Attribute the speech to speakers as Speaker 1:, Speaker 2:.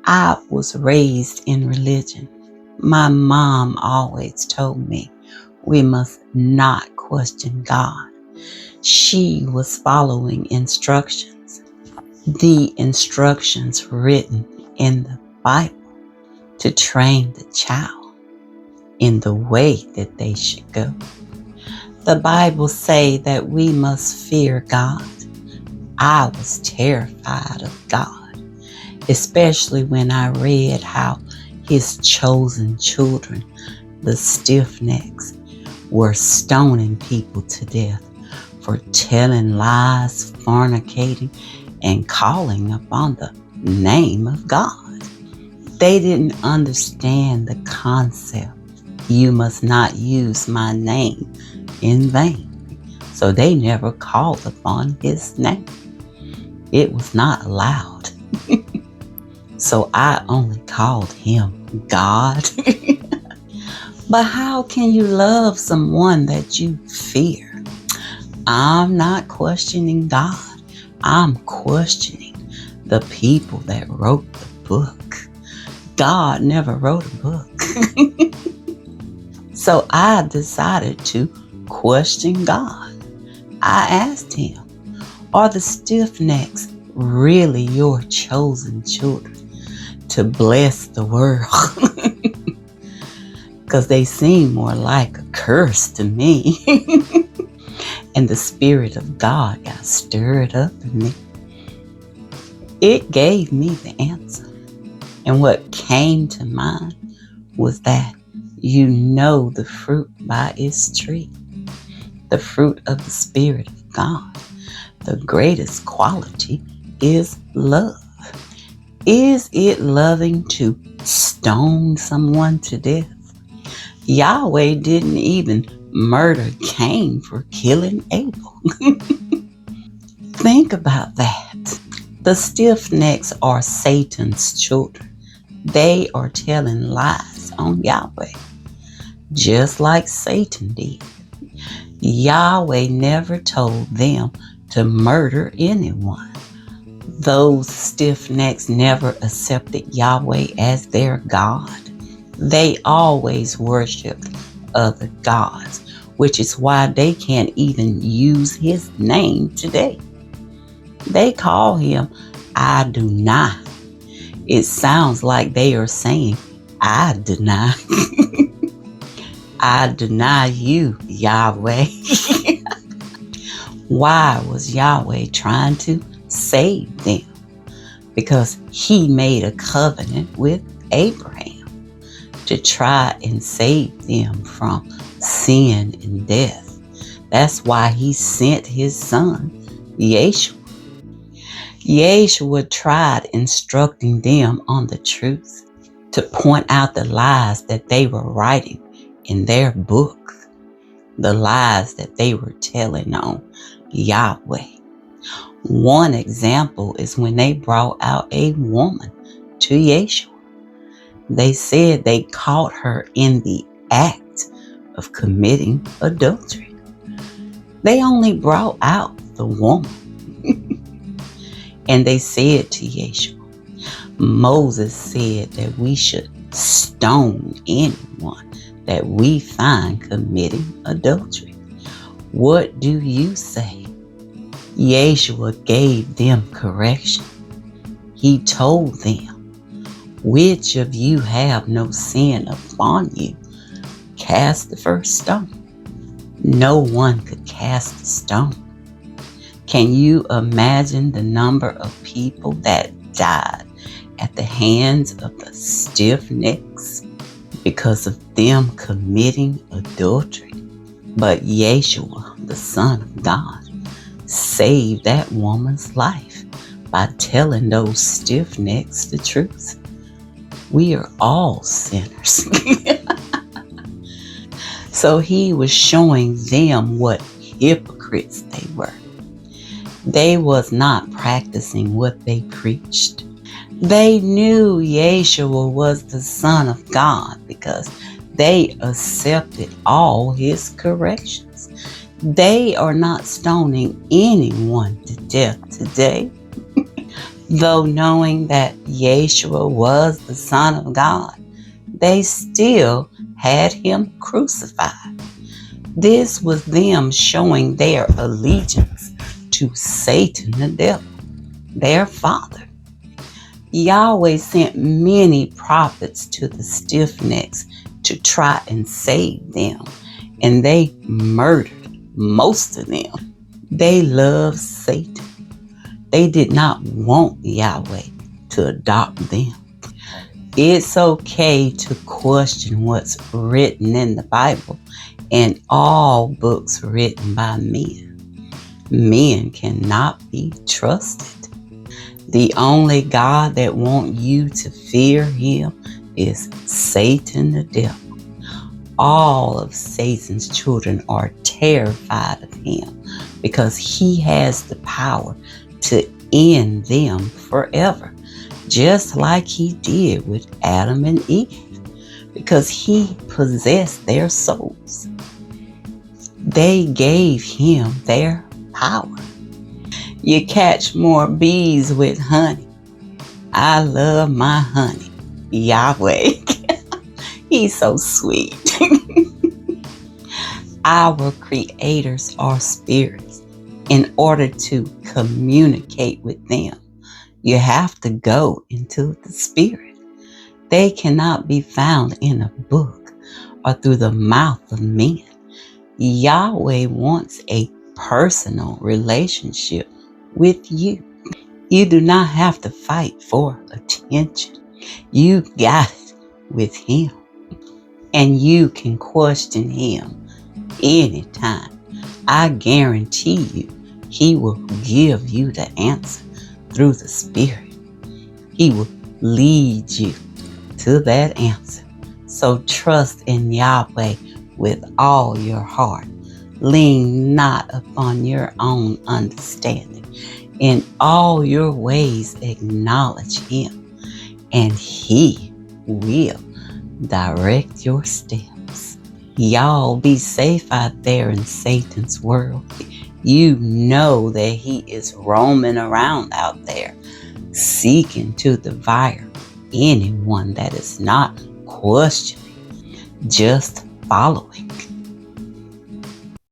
Speaker 1: I was raised in religion. My mom always told me we must not question God. She was following instructions, the instructions written in the Bible to train the child in the way that they should go. The Bible say that we must fear God. I was terrified of God, especially when I read how his chosen children, the stiff-necks, were stoning people to death for telling lies, fornicating, and calling upon the name of God. They didn't understand the concept. You must not use my name in vain. So they never called upon his name. It was not allowed. So I only called him God. But how can you love someone that you fear? I'm not questioning God. I'm questioning the people that wrote the book. God never wrote a book. So I decided to question God. I asked him, are the stiff-necks really your chosen children to bless the world? Because they seem more like a curse to me. And the Spirit of God got stirred up in me. It gave me the answer. And what came to mind was that you know the fruit by its tree. The fruit of the Spirit of God. The greatest quality is love. Is it loving to stone someone to death? Yahweh didn't even murder Cain for killing Abel. Think about that. The stiff-necks are Satan's children. They are telling lies on Yahweh, just like Satan did. Yahweh never told them to murder anyone. Those stiff-necks never accepted Yahweh as their God. They always worshiped other gods, which is why they can't even use his name today. They call him Adonai. It sounds like they are saying, I deny. I deny you, Yahweh. Why was Yahweh trying to save them? Because he made a covenant with Abraham to try and save them from sin and death. That's why he sent his son, Yeshua. Yeshua tried instructing them on the truth, to point out the lies that they were writing in their book, the lies that they were telling on Yahweh. One example is when they brought out a woman to Yeshua. They said they caught her in the act of committing adultery. They only brought out the woman. And they said to Yeshua, Moses said that we should stone anyone that we find committing adultery. What do you say? Yeshua gave them correction. He told them, which of you have no sin upon you? Cast the first stone. No one could cast a stone. Can you imagine the number of people that died at the hands of the stiff-necks because of them committing adultery? But Yeshua, the Son of God, saved that woman's life by telling those stiff-necks the truth. We are all sinners. So he was showing them what hypocrites they were. They was not practicing what they preached. They knew Yeshua was the Son of God because they accepted all his corrections. They are not stoning anyone to death today. Though knowing that Yeshua was the Son of God, they still had him crucified. This was them showing their allegiance to Satan, the devil, their father. Yahweh sent many prophets to the stiff-necks to try and save them, and they murdered most of them. They loved Satan. They did not want Yahweh to adopt them. It's okay to question what's written in the Bible and all books written by men. Men cannot be trusted. The only God that wants you to fear him is Satan the devil. All of Satan's children are terrified of him because he has the power to end them forever, just like he did with Adam and Eve, because he possessed their souls. They gave him their power. You catch more bees with honey. I love my honey, Yahweh. He's so sweet. Our creators are spirits. In order to communicate with them, you have to go into the spirit. They cannot be found in a book or through the mouth of men. Yahweh wants a personal relationship with you. You do not have to fight for attention. You got it with him. And you can question him anytime. I guarantee you, he will give you the answer through the Spirit. He will lead you to that answer. So trust in Yahweh with all your heart. Lean not upon your own understanding. In all your ways acknowledge him, and he will direct your steps. Y'all be safe out there in Satan's world. You know that he is roaming around out there, seeking to devour anyone that is not questioning, just following.